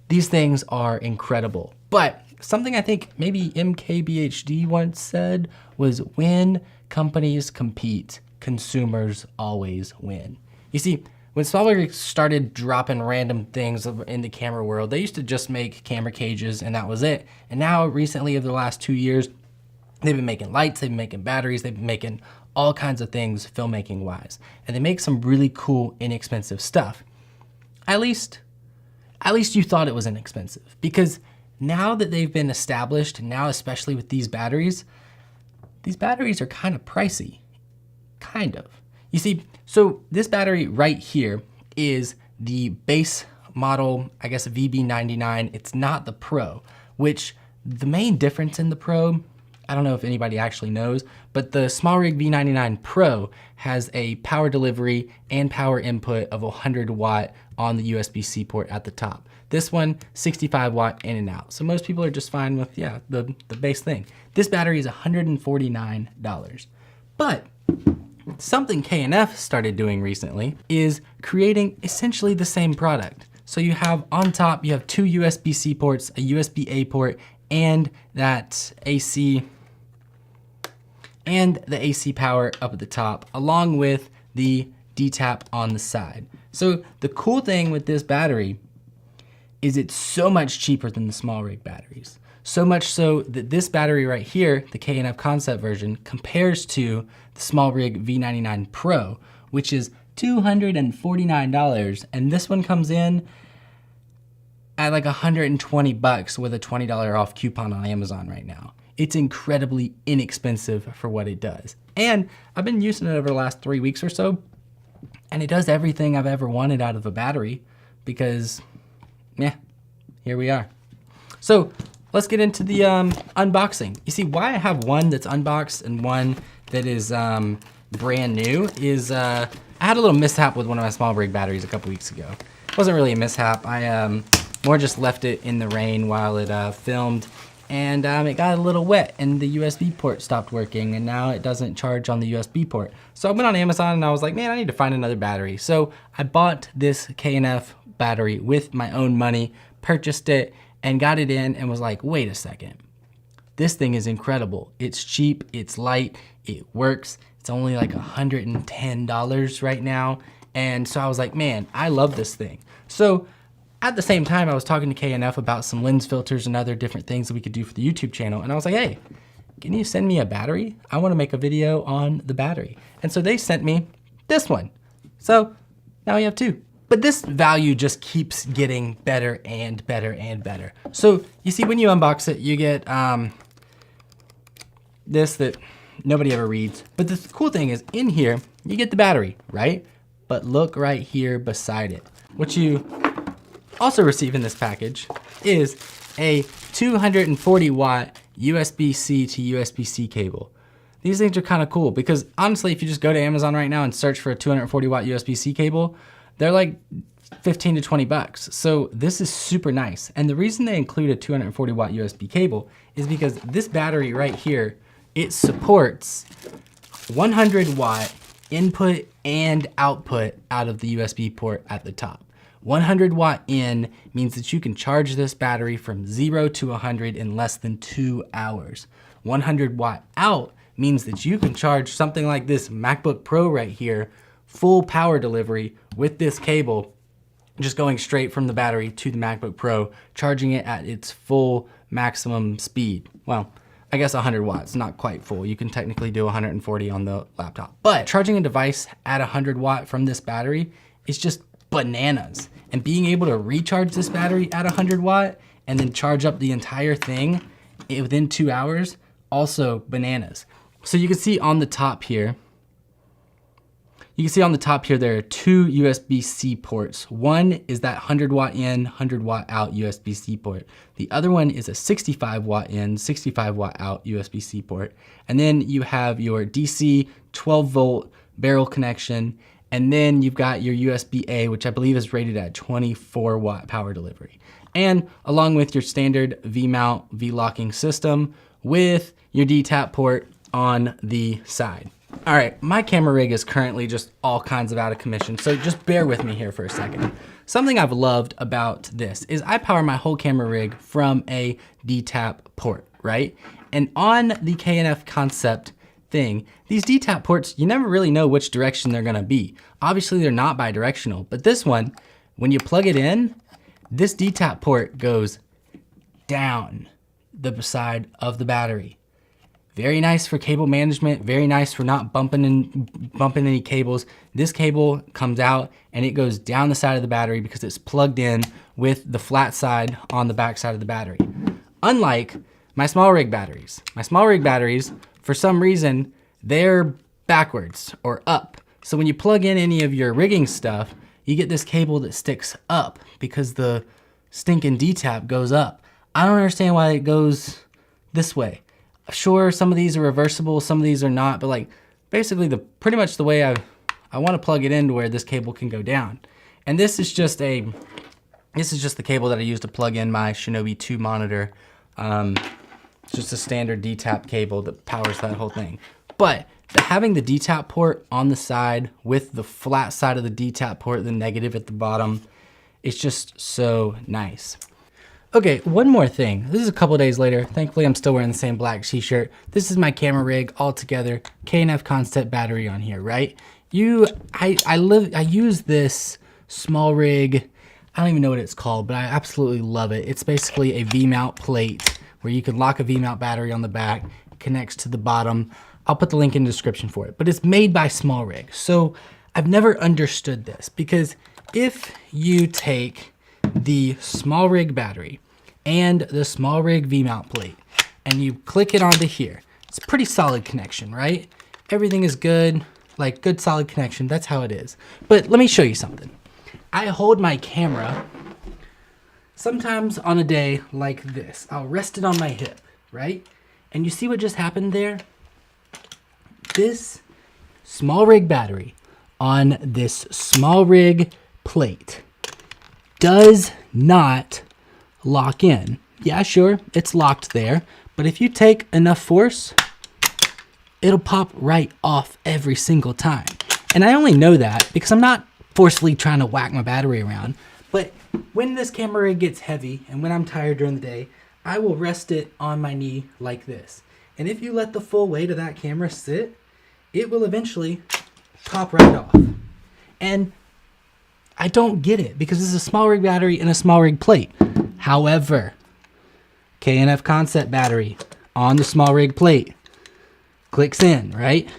These things are incredible. But something I think maybe MKBHD once said was, when companies compete, consumers always win. You see, when small rigs started dropping random things in the camera world, they used to just make camera cages and that was it. And now recently, over the last 2 years, they've been making lights, they've been making batteries, they've been making all kinds of things filmmaking wise. And they make some really cool, inexpensive stuff. At least you thought it was inexpensive, because now that they've been established, now especially with these batteries are kind of pricey, kind of. You see, so this battery right here is the base model, I guess VB99. It's not the Pro, which the main difference in the Pro, I don't know if anybody actually knows, but the SmallRig V99 Pro has a power delivery and power input of 100 watt on the USB-C port at the top. This one, 65 watt in and out. So most people are just fine with, yeah, the base thing. This battery is $149. But something K&F started doing recently is creating essentially the same product. So you have on top, you have two USB-C ports, a USB-A port, and that AC, and the AC power up at the top, along with the D-tap on the side. So the cool thing with this battery is it's so much cheaper than the SmallRig batteries. So much so that this battery right here, the K&F concept version, compares to the SmallRig V99 Pro, which is $249, and this one comes in at like $120 with a $20 off coupon on Amazon right now. It's incredibly inexpensive for what it does. And I've been using it over the last 3 weeks or so, and it does everything I've ever wanted out of a battery because, yeah, here we are. So let's get into the unboxing. You see, why I have one that's unboxed and one that is brand new is I had a little mishap with one of my SmallRig batteries a couple weeks ago. It wasn't really a mishap. I more just left it in the rain while it filmed, and it got a little wet and the USB port stopped working, and now it doesn't charge on the USB port. So I went on Amazon and I was like, man, I need to find another battery. So I bought this K&F battery with my own money, purchased it, and got it in and was like, wait a second. This thing is incredible. It's cheap, it's light, it works. It's only like $110 right now. And so I was like, man, I love this thing. So at the same time, I was talking to K&F about some lens filters and other different things that we could do for the YouTube channel. And I was like, hey, can you send me a battery? I want to make a video on the battery. And so they sent me this one. So now we have two. But this value just keeps getting better and better and better. So you see, when you unbox it, you get this that nobody ever reads. But the cool thing is, in here, you get the battery, right? But look right here beside it. What you also receive in this package is a 240 watt USB-C to USB-C cable. These things are kind of cool because honestly, if you just go to Amazon right now and search for a 240 watt USB-C cable, they're like 15 to 20 bucks. So this is super nice. And the reason they include a 240 watt USB cable is because this battery right here, it supports 100 watt input and output out of the USB port at the top. 100 watt in means that you can charge this battery from 0 to 100 in less than 2 hours. 100 watt out means that you can charge something like this MacBook Pro right here, full power delivery with this cable, just going straight from the battery to the MacBook Pro, charging it at its full maximum speed. Well, I guess 100 watts, not quite full. You can technically do 140 on the laptop. But charging a device at 100 watt from this battery is just bananas. And being able to recharge this battery at 100 watt and then charge up the entire thing within 2 hours, also bananas. So you can see on the top here, there are two USB-C ports. One is that 100 watt in, 100 watt out USB-C port. The other one is a 65 watt in, 65 watt out USB-C port. And then you have your DC 12 volt barrel connection. And then you've got your USB-A, which I believe is rated at 24 watt power delivery. And along with your standard V-mount V-locking system with your D-tap port on the side. All right, my camera rig is currently just all kinds of out of commission, so just bear with me here for a second. Something I've loved about this is I power my whole camera rig from a D-tap port, right? And on the K&F Concept thing, these D-tap ports, you never really know which direction they're gonna be. Obviously they're not bi-directional, but this one, when you plug it in, this D-tap port goes down the side of the battery. Very nice for cable management, very nice for not bumping any cables. This cable comes out and it goes down the side of the battery because it's plugged in with the flat side on the back side of the battery. Unlike my small rig batteries. My small rig batteries, for some reason, they're backwards or up. So when you plug in any of your rigging stuff, you get this cable that sticks up because the stinking D-tap goes up. I don't understand why it goes this way. Sure, some of these are reversible, some of these are not, but like basically pretty much the way I want to plug it in to where this cable can go down. And this is just the cable that I use to plug in my Shinobi 2 monitor. It's just a standard D-tap cable that powers that whole thing. But having the D-tap port on the side with the flat side of the D-tap port, the negative at the bottom, it's just so nice. Okay, one more thing. This is a couple days later. Thankfully, I'm still wearing the same black t-shirt. This is my camera rig all together. K&F Concept battery on here, right? I use this small rig. I don't even know what it's called, but I absolutely love it. It's basically a V-mount plate where you can lock a V-mount battery on the back, connects to the bottom. I'll put the link in the description for it, but it's made by Small Rig. So I've never understood this because if you take the Small Rig battery and the Small Rig V-mount plate and you click it onto here, it's a pretty solid connection, right? Everything is good, like good solid connection, that's how it is. But let me show you something. I hold my camera sometimes on a day like this. I'll rest it on my hip, right? And you see what just happened there? This Small Rig battery on this Small Rig plate does not lock in. Yeah, sure, it's locked there, but if you take enough force, it'll pop right off every single time. And I only know that because I'm not forcefully trying to whack my battery around, but when this camera rig gets heavy and when I'm tired during the day, I will rest it on my knee like this. And if you let the full weight of that camera sit, it will eventually pop right off. And I don't get it because this is a Small Rig battery and a Small Rig plate. However, K&F Concept battery on the Small Rig plate clicks in, right?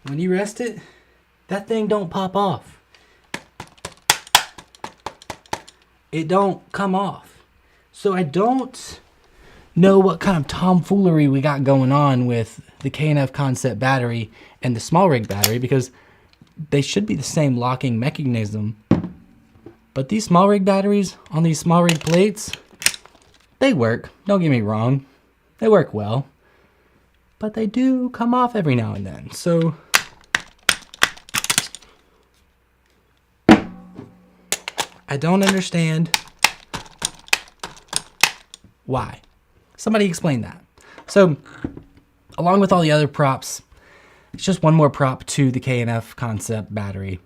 When you rest it, that thing don't pop off. It don't come off. So I don't know what kind of tomfoolery we got going on with the K&F Concept battery and the Small Rig battery because they should be the same locking mechanism. But these Small Rig batteries on these Small Rig plates, they work. Don't get me wrong. They work well. But they do come off every now and then. So I don't understand why. Somebody explain that. So along with all the other props, it's just one more prop to the K&F Concept battery.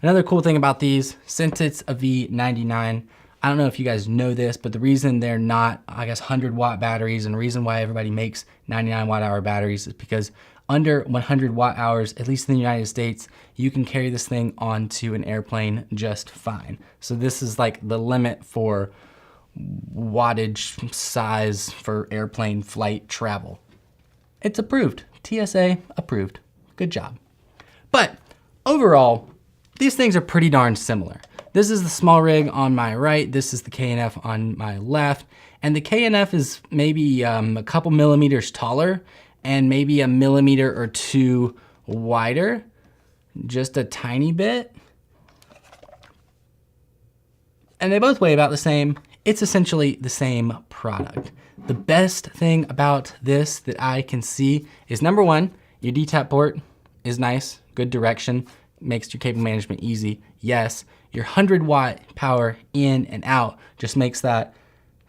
Another cool thing about these, since it's a V99, I don't know if you guys know this, but the reason they're not, I guess, 100-watt batteries and the reason why everybody makes 99-watt-hour batteries is because under 100 watt-hours, at least in the United States, you can carry this thing onto an airplane just fine. So this is like the limit for wattage size for airplane flight travel. It's approved. TSA approved. Good job. But overall, these things are pretty darn similar. This is the Small Rig on my right. This is the K&F on my left. And the K&F is maybe a couple millimeters taller and maybe a millimeter or two wider. Just a tiny bit. And they both weigh about the same. It's essentially the same product. The best thing about this that I can see is number one, your D-tap port is nice, good direction, makes your cable management easy. Yes, your 100-watt power in and out just makes that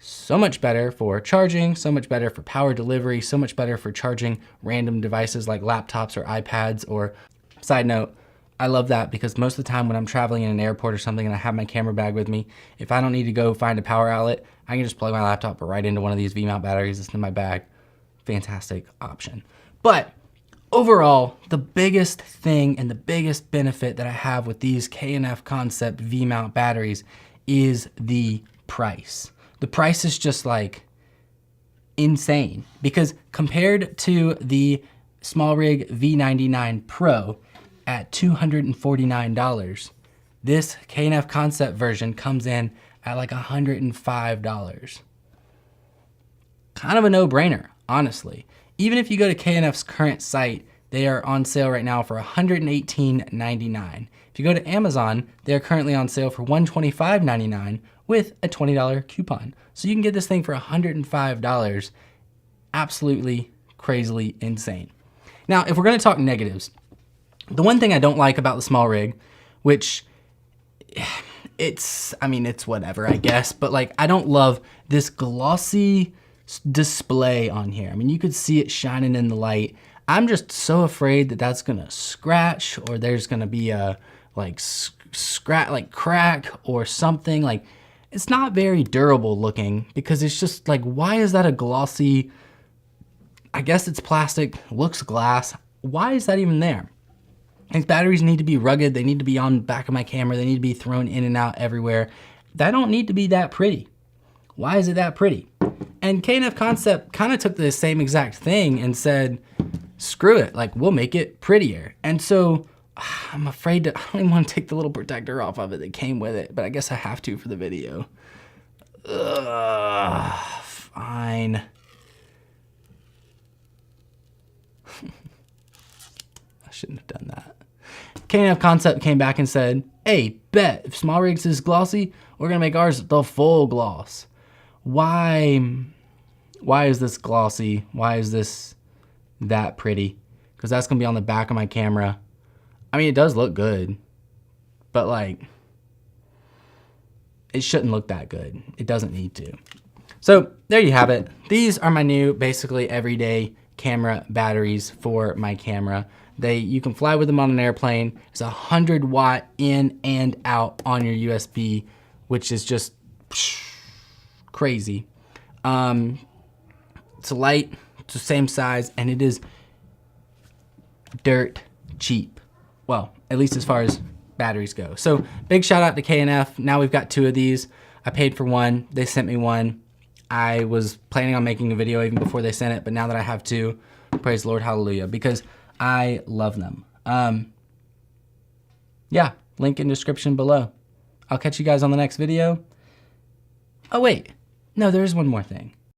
so much better for charging, so much better for power delivery, so much better for charging random devices like laptops or iPads. Or side note, I love that because most of the time when I'm traveling in an airport or something and I have my camera bag with me, if I don't need to go find a power outlet, I can just plug my laptop right into one of these V-mount batteries that's in my bag. Fantastic option. But overall, the biggest thing and the biggest benefit that I have with these K&F Concept V-mount batteries is the price. The price is just like insane because compared to the SmallRig V99 Pro at $249, this K&F Concept version comes in at like $105. Kind of a no-brainer, honestly. Even if you go to K&F's current site, they are on sale right now for $118.99. If you go to Amazon, they are currently on sale for $125.99 with a $20 coupon. So you can get this thing for $105. Absolutely crazily insane. Now, if we're going to talk negatives, the one thing I don't like about the SmallRig, which it's whatever, I guess, but like I don't love this glossy display on here. I mean, you could see it shining in the light. I'm just so afraid that that's gonna scratch or there's gonna be a crack or something. Like, it's not very durable looking because it's just like, why is that a glossy, I guess it's plastic, looks glass. Why is that even there? These batteries need to be rugged. They need to be on the back of my camera. They need to be thrown in and out everywhere. They don't need to be that pretty. Why is it that pretty? And K&F Concept kind of took the same exact thing and said, screw it, like we'll make it prettier. And so I'm afraid I don't even want to take the little protector off of it that came with it, but I guess I have to for the video. Fine. I shouldn't have done that. K&F Concept came back and said, hey, bet, if SmallRig's is glossy, we're gonna make ours the full gloss. Why is this glossy? Why is this that pretty? Because that's gonna be on the back of my camera. I mean, it does look good, but like, it shouldn't look that good. It doesn't need to. So there you have it. These are my new, basically everyday camera batteries for my camera. You can fly with them on an airplane. It's 100 watt in and out on your USB, which is just crazy. It's light, it's the same size, and it is dirt cheap. Well, at least as far as batteries go. So big shout out to K&F. Now we've got two of these. I paid for one. They sent me one. I was planning on making a video even before they sent it, but now that I have two, praise the Lord, hallelujah, because I love them. Yeah, link in description below. I'll catch you guys on the next video. Oh wait, no, there is one more thing.